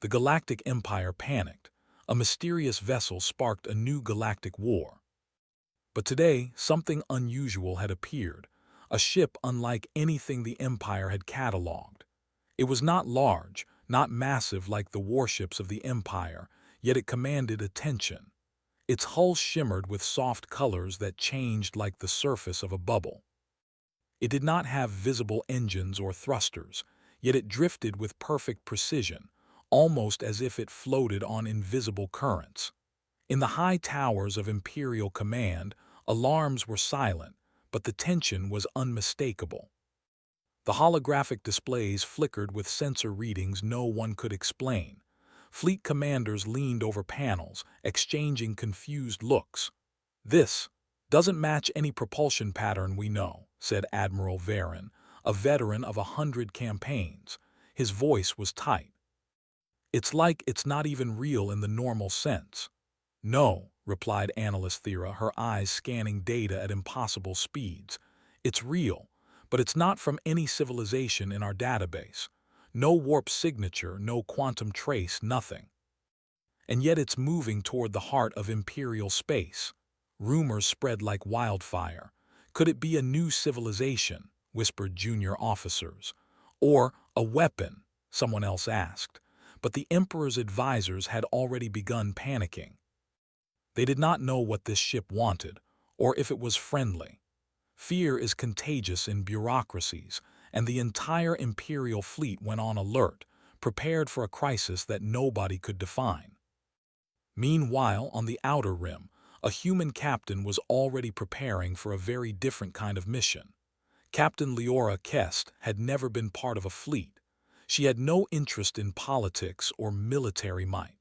The Galactic Empire panicked. A mysterious vessel sparked a new galactic war. But today, something unusual had appeared, a ship unlike anything the Empire had catalogued. It was not large, not massive like the warships of the Empire, yet it commanded attention. Its hull shimmered with soft colors that changed like the surface of a bubble. It did not have visible engines or thrusters, yet it drifted with perfect precision, almost as if it floated on invisible currents. In the high towers of Imperial Command, alarms were silent, but the tension was unmistakable. The holographic displays flickered with sensor readings no one could explain. Fleet commanders leaned over panels, exchanging confused looks. "This doesn't match any propulsion pattern we know," said Admiral Varen, a veteran of 100 campaigns. His voice was tight. "It's like it's not even real in the normal sense." "No," replied Analyst Thera, her eyes scanning data at impossible speeds. "It's real, but it's not from any civilization in our database. No warp signature, no quantum trace, nothing. And yet it's moving toward the heart of Imperial space." Rumors spread like wildfire. "Could it be a new civilization?" whispered junior officers. "Or a weapon?" someone else asked. But the Emperor's advisors had already begun panicking. They did not know what this ship wanted, or if it was friendly. Fear is contagious in bureaucracies, and the entire Imperial fleet went on alert, prepared for a crisis that nobody could define. Meanwhile, on the outer rim, a human captain was already preparing for a very different kind of mission. Captain Leora Kest had never been part of a fleet. She had no interest in politics or military might.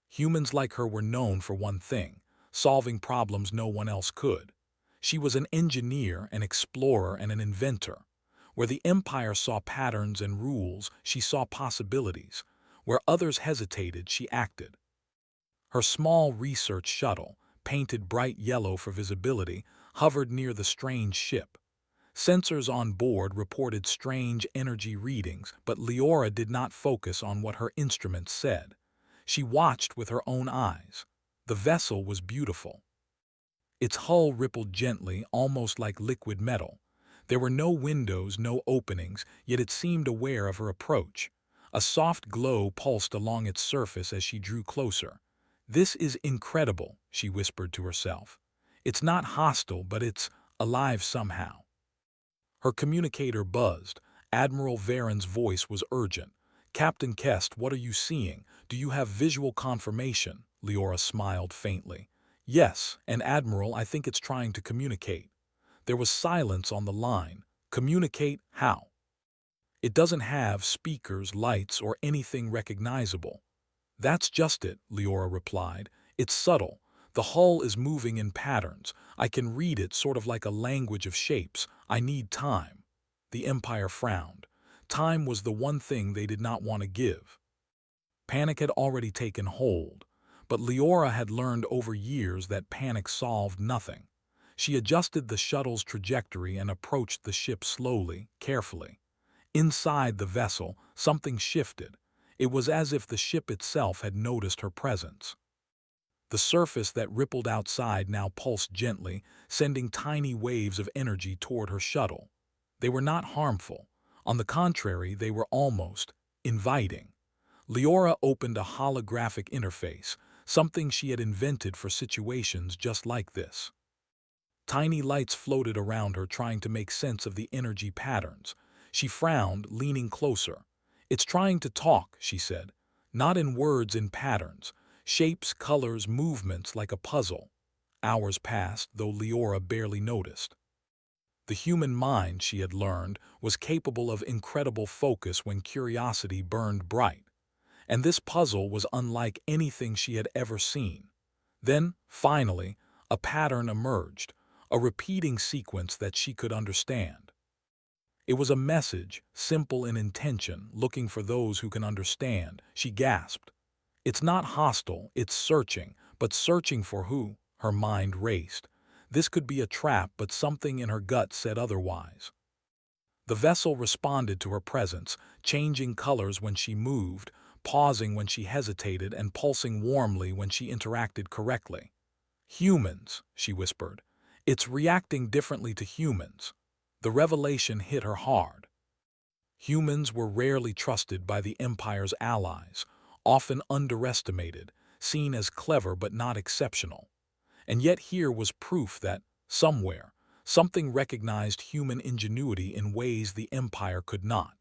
Humans like her were known for one thing: solving problems no one else could. She was an engineer, an explorer, and an inventor. Where the Empire saw patterns and rules, she saw possibilities. Where others hesitated, she acted. Her small research shuttle, painted bright yellow for visibility, hovered near the strange ship. Sensors on board reported strange energy readings, but Leora did not focus on what her instruments said. She watched with her own eyes. The vessel was beautiful. Its hull rippled gently, almost like liquid metal. There were no windows, no openings, yet it seemed aware of her approach. A soft glow pulsed along its surface as she drew closer. "This is incredible," she whispered to herself. "It's not hostile, but it's alive somehow." Her communicator buzzed. Admiral Varen's voice was urgent. "Captain Kest, what are you seeing? Do you have visual confirmation?" Leora smiled faintly. "Yes, and Admiral, I think it's trying to communicate." There was silence on the line. "Communicate how?" "It doesn't have speakers, lights, or anything recognizable." "That's just it," Leora replied. "It's subtle. The hull is moving in patterns. I can read it, sort of like a language of shapes. I need time." The Empire frowned. Time was the one thing they did not want to give. Panic had already taken hold, but Leora had learned over years that panic solved nothing. She adjusted the shuttle's trajectory and approached the ship slowly, carefully. Inside the vessel, something shifted. It was as if the ship itself had noticed her presence. The surface that rippled outside now pulsed gently, sending tiny waves of energy toward her shuttle. They were not harmful. On the contrary, they were almost inviting. Leora opened a holographic interface, something she had invented for situations just like this. Tiny lights floated around her, trying to make sense of the energy patterns. She frowned, leaning closer. "It's trying to talk," she said. "Not in words, in patterns. Shapes, colors, movements, like a puzzle." Hours passed, though Leora barely noticed. The human mind, she had learned, was capable of incredible focus when curiosity burned bright. And this puzzle was unlike anything she had ever seen. Then, finally, a pattern emerged, a repeating sequence that she could understand. It was a message, simple in intention, looking for those who can understand. She gasped. "It's not hostile, it's searching, but searching for who?" Her mind raced. This could be a trap, but something in her gut said otherwise. The vessel responded to her presence, changing colors when she moved, pausing when she hesitated and pulsing warmly when she interacted correctly. "Humans," she whispered. "It's reacting differently to humans." The revelation hit her hard. Humans were rarely trusted by the Empire's allies, often underestimated, seen as clever but not exceptional. And yet here was proof that, somewhere, something recognized human ingenuity in ways the Empire could not.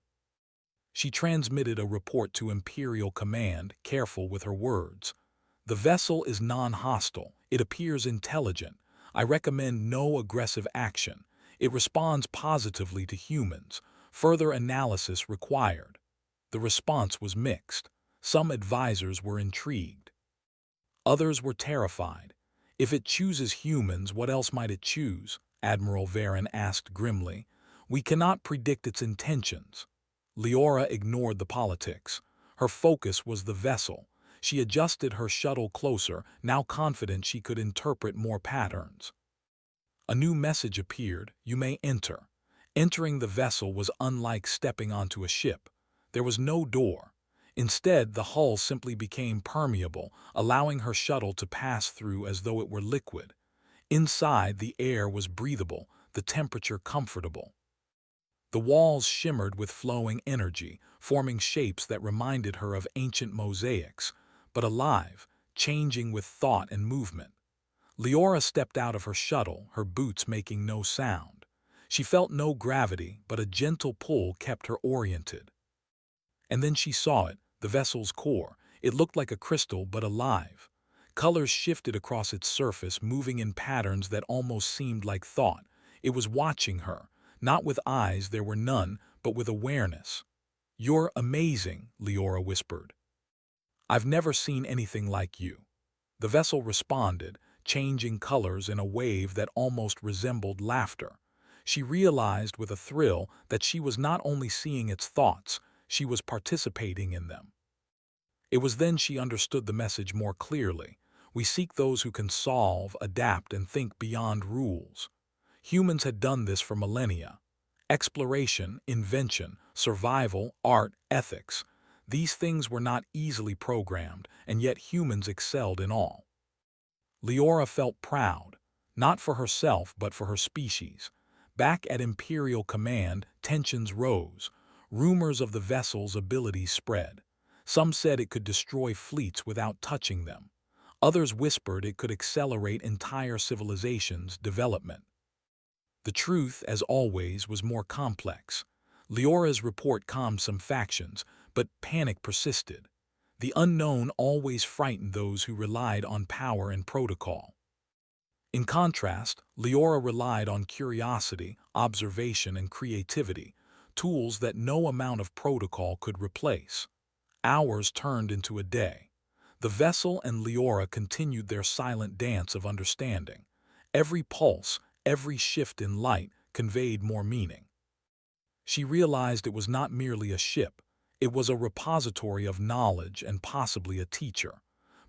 She transmitted a report to Imperial Command, careful with her words. "The vessel is non-hostile. It appears intelligent. I recommend no aggressive action. It responds positively to humans. Further analysis required." The response was mixed. Some advisors were intrigued. Others were terrified. "If it chooses humans, what else might it choose?" Admiral Varen asked grimly. "We cannot predict its intentions." Leora ignored the politics. Her focus was the vessel. She adjusted her shuttle closer, now confident she could interpret more patterns. A new message appeared: "You may enter." Entering the vessel was unlike stepping onto a ship. There was no door. Instead, the hull simply became permeable, allowing her shuttle to pass through as though it were liquid. Inside, the air was breathable, the temperature comfortable. The walls shimmered with flowing energy, forming shapes that reminded her of ancient mosaics, but alive, changing with thought and movement. Leora stepped out of her shuttle, her boots making no sound. She felt no gravity, but a gentle pull kept her oriented. And then she saw it, the vessel's core. It looked like a crystal, but alive. Colors shifted across its surface, moving in patterns that almost seemed like thought. It was watching her, not with eyes, there were none, but with awareness. "You're amazing," Leora whispered. "I've never seen anything like you." The vessel responded, changing colors in a wave that almost resembled laughter. She realized with a thrill that she was not only seeing its thoughts, she was participating in them. It was then she understood the message more clearly. We seek those who can solve, adapt, and think beyond rules. Humans had done this for millennia. Exploration, invention, survival, art, ethics. These things were not easily programmed, and yet humans excelled in all. Leora felt proud, not for herself but for her species. Back at Imperial Command, tensions rose. Rumors of the vessel's abilities spread. Some said it could destroy fleets without touching them. Others whispered it could accelerate entire civilizations' development. The truth, as always, was more complex. Leora's report calmed some factions, but panic persisted. The unknown always frightened those who relied on power and protocol. In contrast, Leora relied on curiosity, observation, and creativity, tools that no amount of protocol could replace. Hours turned into a day. The vessel and Leora continued their silent dance of understanding. Every pulse, every shift in light conveyed more meaning. She realized it was not merely a ship. It was a repository of knowledge and possibly a teacher.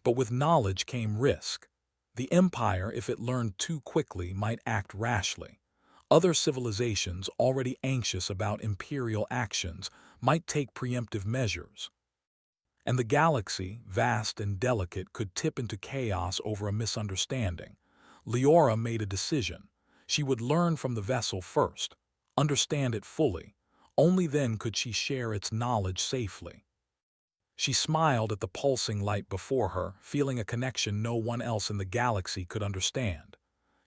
But with knowledge came risk. The Empire, if it learned too quickly, might act rashly. Other civilizations, already anxious about imperial actions, might take preemptive measures. And the galaxy, vast and delicate, could tip into chaos over a misunderstanding. Leora made a decision. She would learn from the vessel first, understand it fully. Only then could she share its knowledge safely. She smiled at the pulsing light before her, feeling a connection no one else in the galaxy could understand.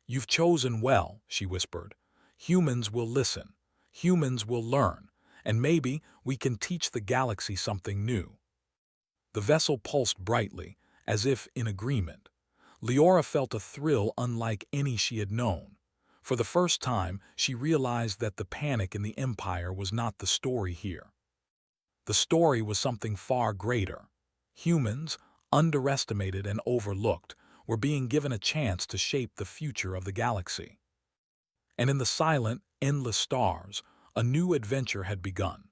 "You've chosen well," she whispered. "Humans will listen. Humans will learn. And maybe we can teach the galaxy something new." The vessel pulsed brightly, as if in agreement. Leora felt a thrill unlike any she had known. For the first time, she realized that the panic in the Empire was not the story here. The story was something far greater. Humans, underestimated and overlooked, were being given a chance to shape the future of the galaxy. And in the silent, endless stars, a new adventure had begun.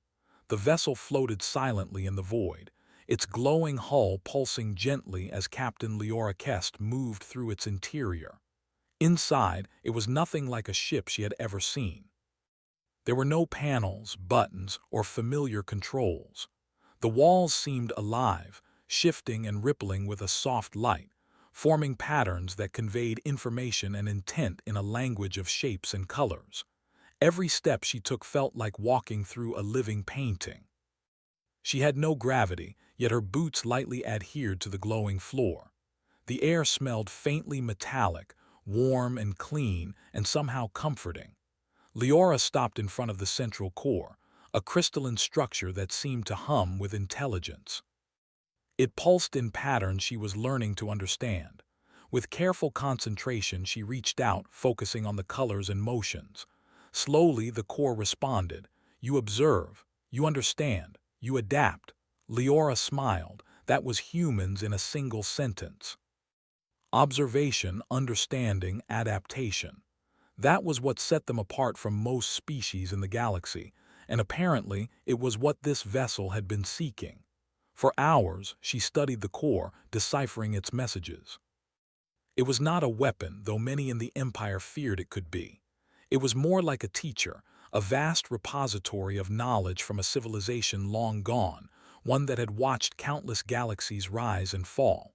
The vessel floated silently in the void, its glowing hull pulsing gently as Captain Leora Kest moved through its interior. Inside, it was nothing like a ship she had ever seen. There were no panels, buttons, or familiar controls. The walls seemed alive, shifting and rippling with a soft light, forming patterns that conveyed information and intent in a language of shapes and colors. Every step she took felt like walking through a living painting. She had no gravity, yet her boots lightly adhered to the glowing floor. The air smelled faintly metallic, warm and clean, and somehow comforting. Leora stopped in front of the central core, a crystalline structure that seemed to hum with intelligence. It pulsed in patterns she was learning to understand. With careful concentration, she reached out, focusing on the colors and motions. Slowly, the core responded. You observe, you understand, you adapt. Leora smiled. That was humans in a single sentence. Observation, understanding, adaptation. That was what set them apart from most species in the galaxy, and apparently it was what this vessel had been seeking. For hours, she studied the core, deciphering its messages. It was not a weapon, though many in the Empire feared it could be. It was more like a teacher, a vast repository of knowledge from a civilization long gone, one that had watched countless galaxies rise and fall.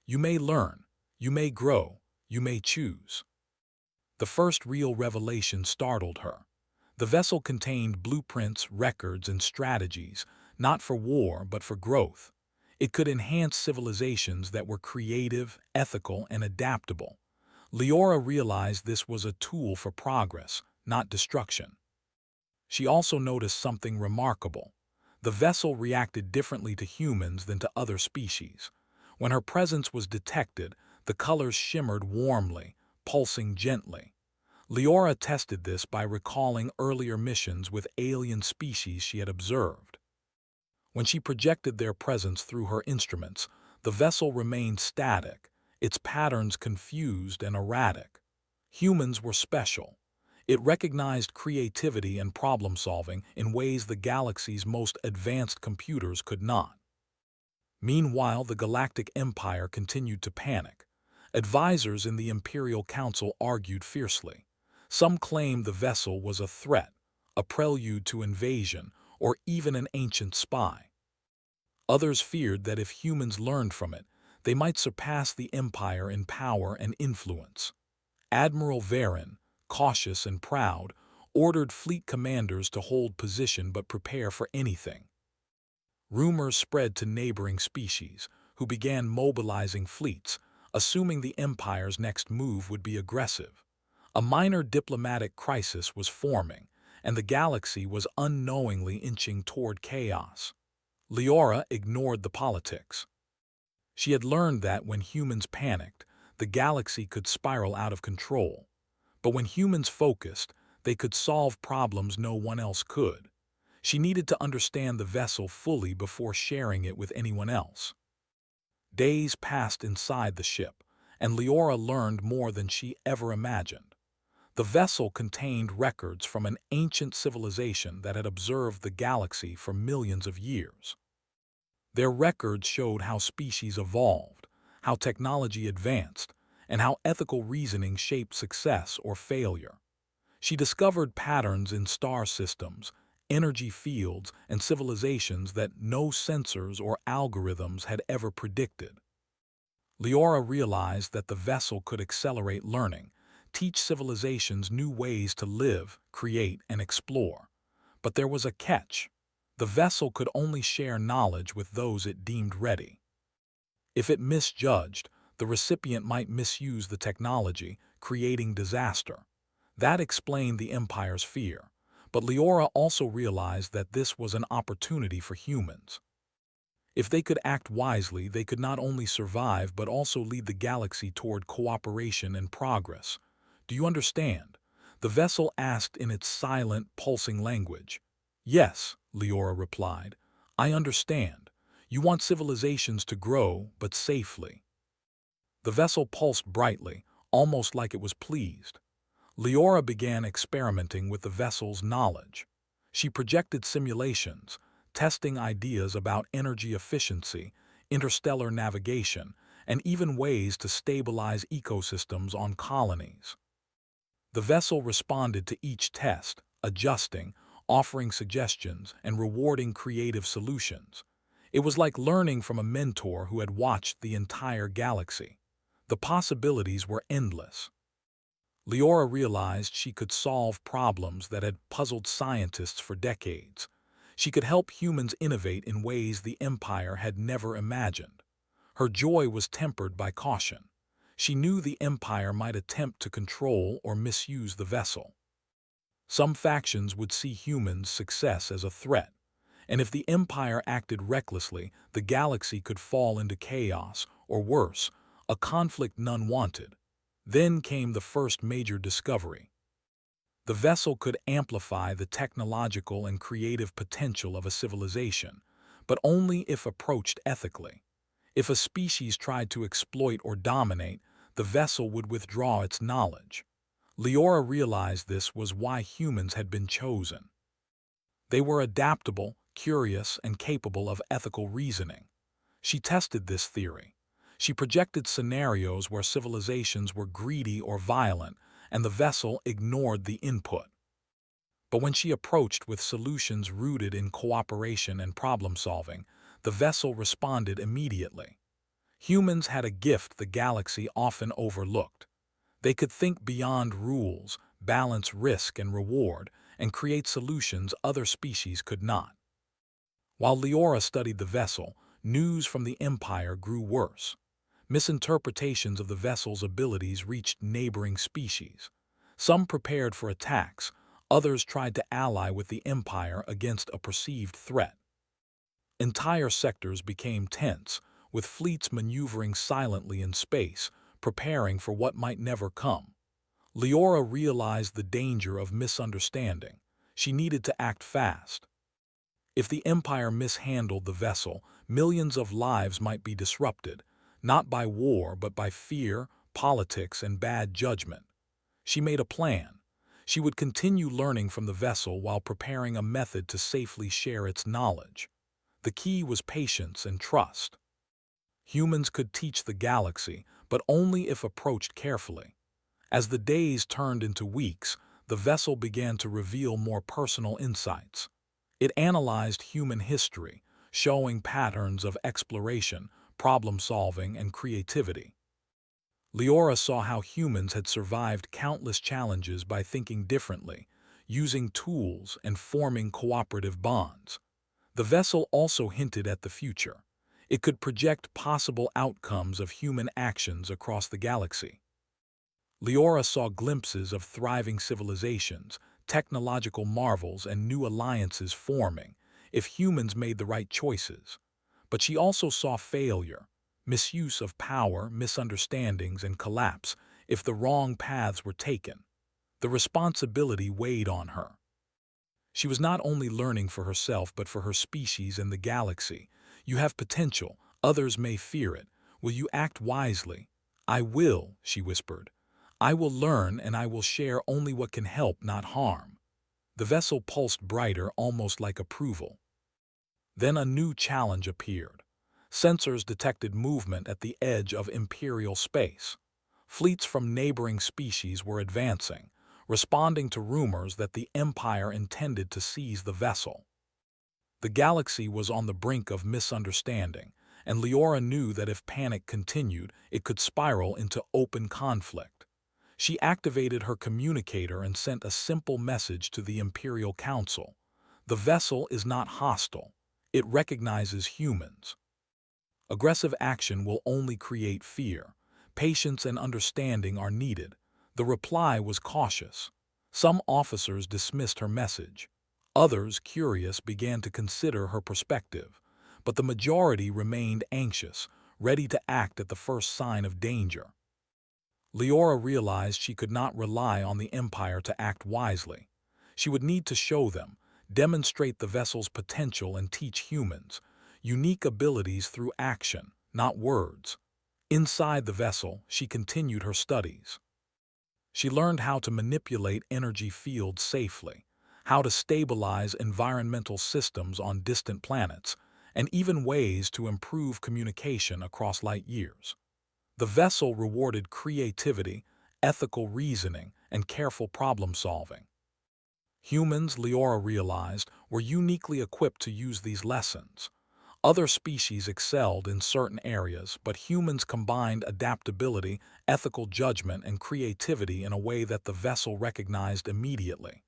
You may learn, you may grow, you may choose. The first real revelation startled her. The vessel contained blueprints, records, and strategies, not for war but for growth. It could enhance civilizations that were creative, ethical, and adaptable. Leora realized this was a tool for progress, not destruction. She also noticed something remarkable. The vessel reacted differently to humans than to other species. When her presence was detected, the colors shimmered warmly, pulsing gently. Leora tested this by recalling earlier missions with alien species she had observed. When she projected their presence through her instruments, the vessel remained static, its patterns confused and erratic. Humans were special. It recognized creativity and problem-solving in ways the galaxy's most advanced computers could not. Meanwhile, the Galactic Empire continued to panic. Advisors in the Imperial Council argued fiercely. Some claimed the vessel was a threat, a prelude to invasion, or even an ancient spy. Others feared that if humans learned from it, they might surpass the Empire in power and influence. Admiral Varen, cautious and proud, ordered fleet commanders to hold position but prepare for anything. Rumors spread to neighboring species, who began mobilizing fleets, assuming the Empire's next move would be aggressive. A minor diplomatic crisis was forming, and the galaxy was unknowingly inching toward chaos. Leora ignored the politics. She had learned that when humans panicked, the galaxy could spiral out of control. But when humans focused, they could solve problems no one else could. She needed to understand the vessel fully before sharing it with anyone else. Days passed inside the ship, and Leora learned more than she ever imagined. The vessel contained records from an ancient civilization that had observed the galaxy for millions of years. Their records showed how species evolved, how technology advanced, and how ethical reasoning shaped success or failure. She discovered patterns in star systems, energy fields, and civilizations that no sensors or algorithms had ever predicted. Leora realized that the vessel could accelerate learning, teach civilizations new ways to live, create, and explore. But there was a catch. The vessel could only share knowledge with those it deemed ready. If it misjudged, the recipient might misuse the technology, creating disaster. That explained the Empire's fear. But Leora also realized that this was an opportunity for humans. If they could act wisely, they could not only survive but also lead the galaxy toward cooperation and progress. Do you understand? The vessel asked in its silent, pulsing language. Yes, Leora replied. I understand. You want civilizations to grow, but safely. The vessel pulsed brightly, almost like it was pleased. Leora began experimenting with the vessel's knowledge. She projected simulations, testing ideas about energy efficiency, interstellar navigation, and even ways to stabilize ecosystems on colonies. The vessel responded to each test, adjusting, offering suggestions, and rewarding creative solutions. It was like learning from a mentor who had watched the entire galaxy. The possibilities were endless. Leora realized she could solve problems that had puzzled scientists for decades. She could help humans innovate in ways the Empire had never imagined. Her joy was tempered by caution. She knew the Empire might attempt to control or misuse the vessel. Some factions would see humans' success as a threat, and if the Empire acted recklessly, the galaxy could fall into chaos, or worse, a conflict none wanted. Then came the first major discovery. The vessel could amplify the technological and creative potential of a civilization, but only if approached ethically. If a species tried to exploit or dominate, the vessel would withdraw its knowledge. Leora realized this was why humans had been chosen. They were adaptable, curious, and capable of ethical reasoning. She tested this theory. She projected scenarios where civilizations were greedy or violent, and the vessel ignored the input. But when she approached with solutions rooted in cooperation and problem-solving, the vessel responded immediately. Humans had a gift the galaxy often overlooked. They could think beyond rules, balance risk and reward, and create solutions other species could not. While Leora studied the vessel, news from the Empire grew worse. Misinterpretations of the vessel's abilities reached neighboring species. Some prepared for attacks, others tried to ally with the Empire against a perceived threat. Entire sectors became tense, with fleets maneuvering silently in space, preparing for what might never come. Leora realized the danger of misunderstanding. She needed to act fast. If the Empire mishandled the vessel, millions of lives might be disrupted, not by war but by fear, politics, and bad judgment. She made a plan. She would continue learning from the vessel while preparing a method to safely share its knowledge. The key was patience and trust. Humans could teach the galaxy, but only if approached carefully. As the days turned into weeks, the vessel began to reveal more personal insights. It analyzed human history, showing patterns of exploration, problem-solving, and creativity. Leora saw how humans had survived countless challenges by thinking differently, using tools, and forming cooperative bonds. The vessel also hinted at the future. It could project possible outcomes of human actions across the galaxy. Leora saw glimpses of thriving civilizations, technological marvels, and new alliances forming if humans made the right choices. But she also saw failure, misuse of power, misunderstandings, and collapse if the wrong paths were taken. The responsibility weighed on her. She was not only learning for herself but for her species and the galaxy. You have potential, others may fear it. Will you act wisely? I will, she whispered. I will learn and I will share only what can help, not harm. The vessel pulsed brighter, almost like approval. Then a new challenge appeared. Sensors detected movement at the edge of Imperial space. Fleets from neighboring species were advancing, responding to rumors that the Empire intended to seize the vessel. The galaxy was on the brink of misunderstanding, and Leora knew that if panic continued, it could spiral into open conflict. She activated her communicator and sent a simple message to the Imperial Council. The vessel is not hostile. It recognizes humans. Aggressive action will only create fear. Patience and understanding are needed. The reply was cautious. Some officers dismissed her message. Others, curious, began to consider her perspective. But the majority remained anxious, ready to act at the first sign of danger. Leora realized she could not rely on the Empire to act wisely. She would need to show them, demonstrate the vessel's potential, and teach humans unique abilities through action, not words. Inside the vessel, she continued her studies. She learned how to manipulate energy fields safely, how to stabilize environmental systems on distant planets, and even ways to improve communication across light years. The vessel rewarded creativity, ethical reasoning, and careful problem-solving. Humans, Leora realized, were uniquely equipped to use these lessons. Other species excelled in certain areas, but humans combined adaptability, ethical judgment, and creativity in a way that the vessel recognized immediately.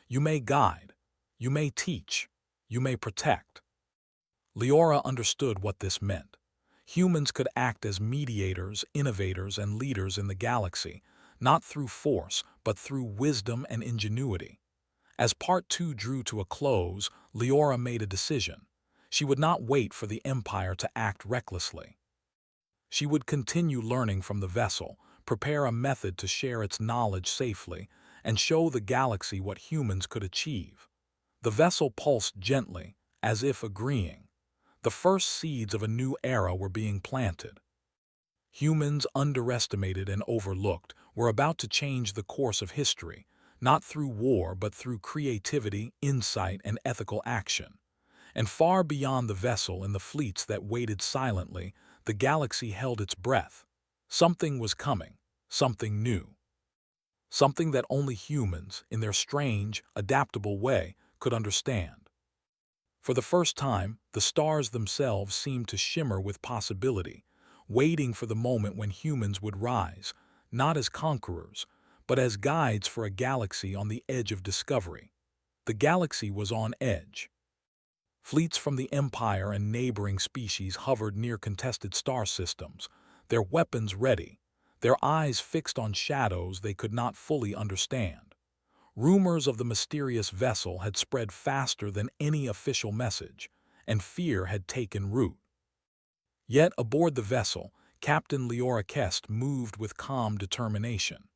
You may guide, you may teach, you may protect. Leora understood what this meant. Humans could act as mediators, innovators, and leaders in the galaxy, not through force, but through wisdom and ingenuity. As Part 2 drew to a close, Leora made a decision. She would not wait for the Empire to act recklessly. She would continue learning from the vessel, prepare a method to share its knowledge safely, and show the galaxy what humans could achieve. The vessel pulsed gently, as if agreeing. The first seeds of a new era were being planted. Humans underestimated and overlooked were about to change the course of history, not through war but through creativity, insight, and ethical action. And far beyond the vessel and the fleets that waited silently, the galaxy held its breath. Something was coming, something new. Something that only humans, in their strange, adaptable way, could understand. For the first time, the stars themselves seemed to shimmer with possibility, waiting for the moment when humans would rise, not as conquerors, but as guides for a galaxy on the edge of discovery. The galaxy was on edge. Fleets from the Empire and neighboring species hovered near contested star systems, their weapons ready, their eyes fixed on shadows they could not fully understand. Rumors of the mysterious vessel had spread faster than any official message, and fear had taken root. Yet aboard the vessel, Captain Leora Kest moved with calm determination.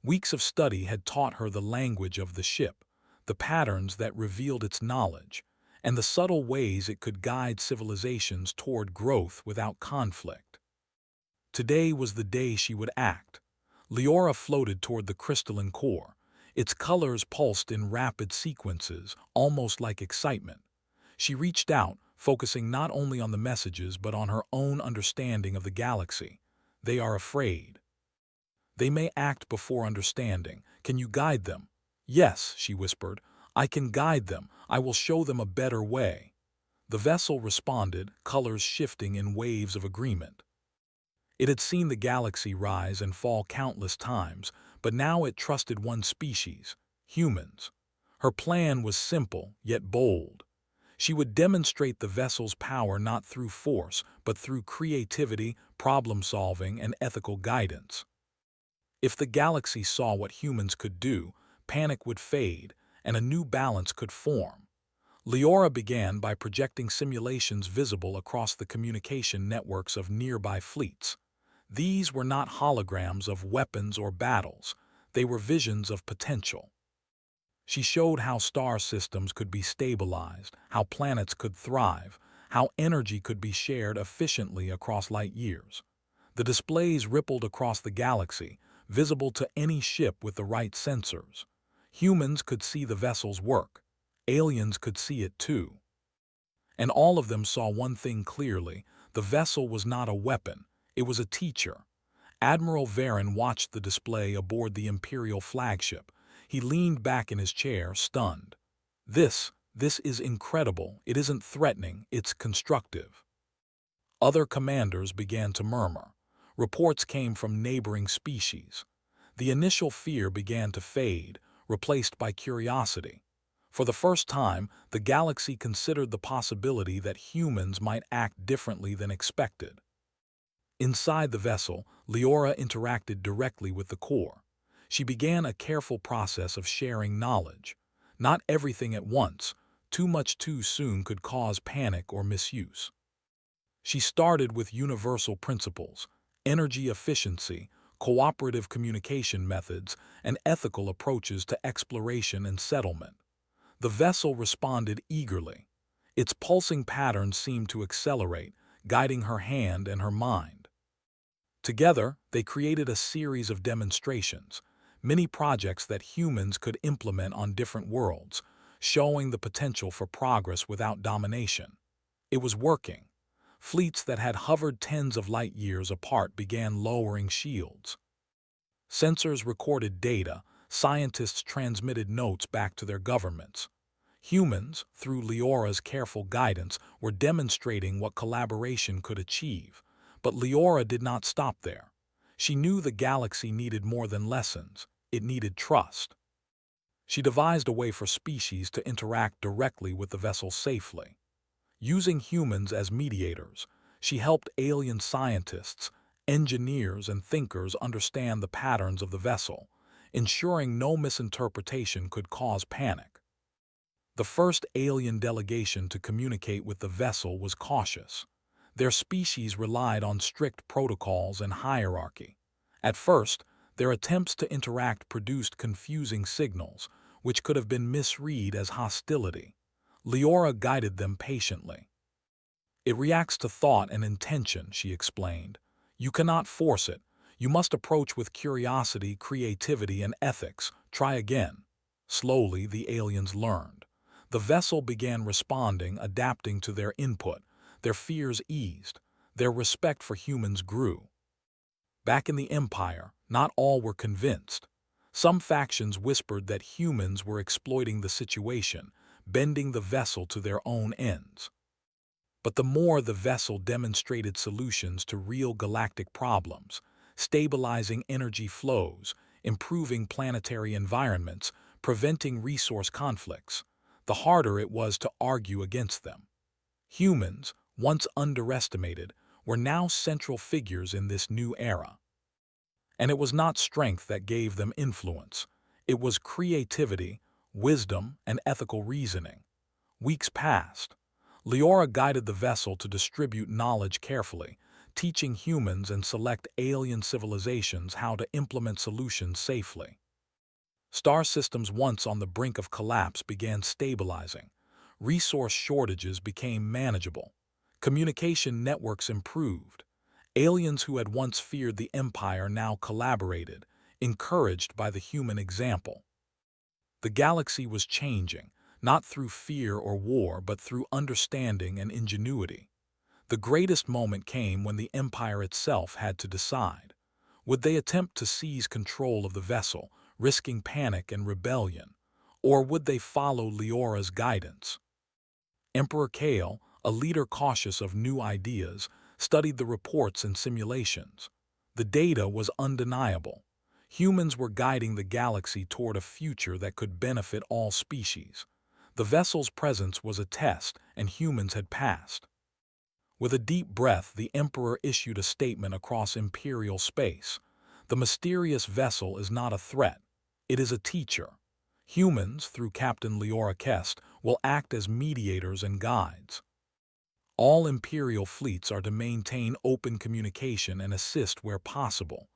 Weeks of study had taught her the language of the ship, the patterns that revealed its knowledge, and the subtle ways it could guide civilizations toward growth without conflict. Today was the day she would act. Leora floated toward the crystalline core. Its colors pulsed in rapid sequences, almost like excitement. She reached out, focusing not only on the messages but on her own understanding of the galaxy. They are afraid. They may act before understanding. Can you guide them? Yes, she whispered. I can guide them. I will show them a better way. The vessel responded, colors shifting in waves of agreement. It had seen the galaxy rise and fall countless times, but now it trusted one species, humans. Her plan was simple, yet bold. She would demonstrate the vessel's power not through force, but through creativity, problem-solving, and ethical guidance. If the galaxy saw what humans could do, panic would fade, and a new balance could form. Leora began by projecting simulations visible across the communication networks of nearby fleets. These were not holograms of weapons or battles, they were visions of potential. She showed how star systems could be stabilized, how planets could thrive, how energy could be shared efficiently across light years. The displays rippled across the galaxy, visible to any ship with the right sensors. Humans could see the vessel's work. Aliens could see it too. And all of them saw one thing clearly: the vessel was not a weapon, it was a teacher. Admiral Varen watched the display aboard the Imperial flagship. He leaned back in his chair, stunned. This is incredible. It isn't threatening, it's constructive. Other commanders began to murmur. Reports came from neighboring species. The initial fear began to fade, replaced by curiosity. For the first time, the galaxy considered the possibility that humans might act differently than expected. Inside the vessel, Leora interacted directly with the core. She began a careful process of sharing knowledge. Not everything at once. Too much too soon could cause panic or misuse. She started with universal principles: energy efficiency, cooperative communication methods, and ethical approaches to exploration and settlement. The vessel responded eagerly. Its pulsing patterns seemed to accelerate, guiding her hand and her mind. Together, they created a series of demonstrations, mini projects that humans could implement on different worlds, showing the potential for progress without domination. It was working. Fleets that had hovered tens of light years apart began lowering shields. Sensors recorded data, scientists transmitted notes back to their governments. Humans, through Leora's careful guidance, were demonstrating what collaboration could achieve. But Leora did not stop there. She knew the galaxy needed more than lessons. It needed trust. She devised a way for species to interact directly with the vessel safely. Using humans as mediators, she helped alien scientists, engineers, and thinkers understand the patterns of the vessel, ensuring no misinterpretation could cause panic. The first alien delegation to communicate with the vessel was cautious. Their species relied on strict protocols and hierarchy. At first, their attempts to interact produced confusing signals, which could have been misread as hostility. Leora guided them patiently. It reacts to thought and intention, she explained. You cannot force it. You must approach with curiosity, creativity, and ethics. Try again. Slowly, the aliens learned. The vessel began responding, adapting to their input. Their fears eased. Their respect for humans grew. Back in the Empire, not all were convinced. Some factions whispered that humans were exploiting the situation, bending the vessel to their own ends. But the more the vessel demonstrated solutions to real galactic problems, stabilizing energy flows, improving planetary environments, preventing resource conflicts, the harder it was to argue against them. Humans, once underestimated, were now central figures in this new era. And it was not strength that gave them influence. It was creativity, wisdom, and ethical reasoning. Weeks passed. Leora guided the vessel to distribute knowledge carefully, teaching humans and select alien civilizations how to implement solutions safely. Star systems once on the brink of collapse began stabilizing. Resource shortages became manageable. Communication networks improved. Aliens who had once feared the Empire now collaborated, encouraged by the human example. The galaxy was changing, not through fear or war, but through understanding and ingenuity. The greatest moment came when the Empire itself had to decide. Would they attempt to seize control of the vessel, risking panic and rebellion, or would they follow Leora's guidance? Emperor Kale, a leader cautious of new ideas, studied the reports and simulations. The data was undeniable. Humans were guiding the galaxy toward a future that could benefit all species. The vessel's presence was a test, and humans had passed. With a deep breath, the Emperor issued a statement across Imperial space. The mysterious vessel is not a threat. It is a teacher. Humans, through Captain Leora Kest, will act as mediators and guides. All Imperial fleets are to maintain open communication and assist where possible.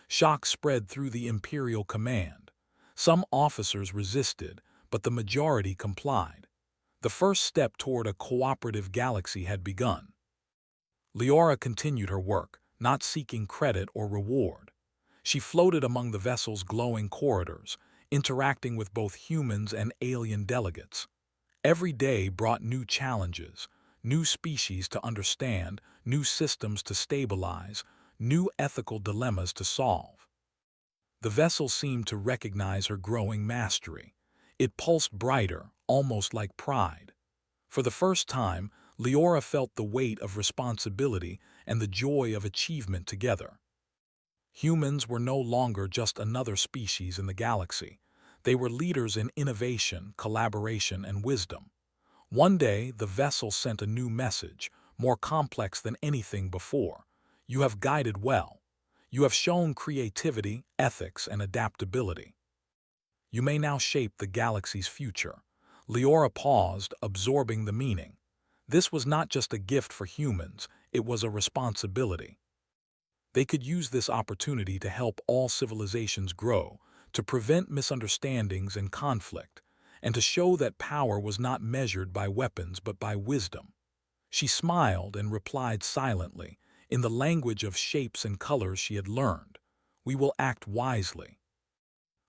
Shock spread through the Imperial command. Some officers resisted, but the majority complied. The first step toward a cooperative galaxy had begun. Leora continued her work, not seeking credit or reward. She floated among the vessel's glowing corridors, interacting with both humans and alien delegates. Every day brought new challenges, new species to understand, new systems to stabilize, new ethical dilemmas to solve. The vessel seemed to recognize her growing mastery. It pulsed brighter, almost like pride. For the first time, Leora felt the weight of responsibility and the joy of achievement together. Humans were no longer just another species in the galaxy. They were leaders in innovation, collaboration, and wisdom. One day, the vessel sent a new message, more complex than anything before. You have guided well. You have shown creativity, ethics, and adaptability. You may now shape the galaxy's future. Leora paused, absorbing the meaning. This was not just a gift for humans, it was a responsibility. They could use this opportunity to help all civilizations grow, to prevent misunderstandings and conflict, and to show that power was not measured by weapons but by wisdom. She smiled and replied silently, in the language of shapes and colors she had learned. We will act wisely.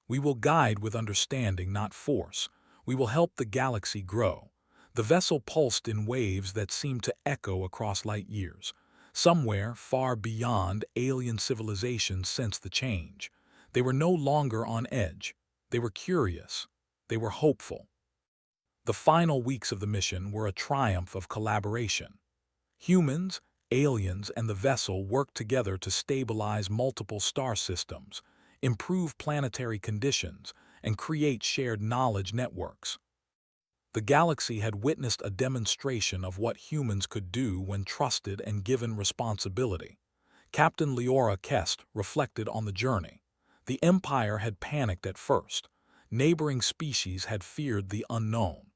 We will guide with understanding, not force. We will help the galaxy grow. The vessel pulsed in waves that seemed to echo across light years. Somewhere, far beyond, alien civilizations sensed the change. They were no longer on edge. They were curious. They were hopeful. The final weeks of the mission were a triumph of collaboration. Humans, aliens, and the vessel worked together to stabilize multiple star systems, improve planetary conditions, and create shared knowledge networks. The galaxy had witnessed a demonstration of what humans could do when trusted and given responsibility. Captain Leora Kest reflected on the journey. The Empire had panicked at first. Neighboring species had feared the unknown.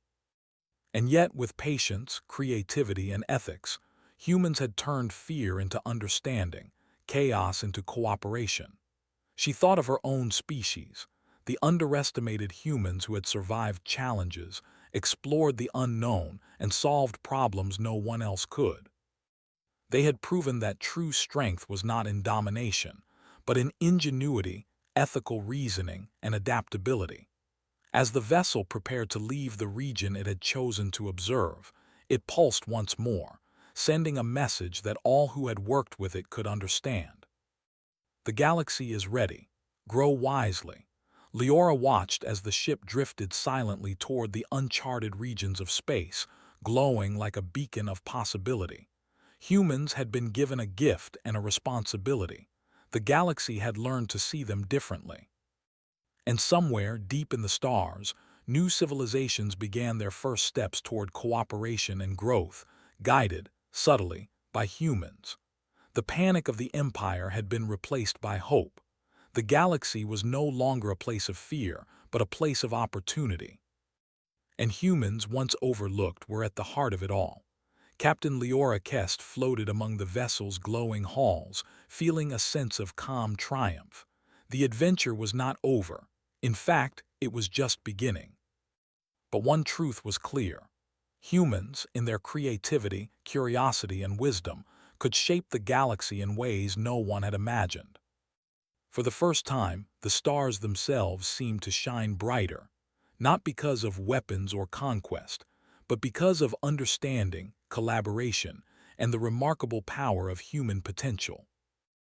And yet, with patience, creativity, and ethics, humans had turned fear into understanding, chaos into cooperation. She thought of her own species, the underestimated humans who had survived challenges, explored the unknown, and solved problems no one else could. They had proven that true strength was not in domination, but in ingenuity, ethical reasoning, and adaptability. As the vessel prepared to leave the region it had chosen to observe, it pulsed once more, sending a message that all who had worked with it could understand. The galaxy is ready. Grow wisely. Leora watched as the ship drifted silently toward the uncharted regions of space, glowing like a beacon of possibility. Humans had been given a gift and a responsibility. The galaxy had learned to see them differently. And somewhere, deep in the stars, new civilizations began their first steps toward cooperation and growth, guided, subtly, by humans. The panic of the Empire had been replaced by hope. The galaxy was no longer a place of fear, but a place of opportunity. And humans, once overlooked, were at the heart of it all. Captain Leora Kest floated among the vessel's glowing halls, feeling a sense of calm triumph. The adventure was not over. In fact, it was just beginning. But one truth was clear. Humans, in their creativity, curiosity, and wisdom, could shape the galaxy in ways no one had imagined. For the first time, the stars themselves seemed to shine brighter, not because of weapons or conquest, but because of understanding, collaboration, and the remarkable power of human potential.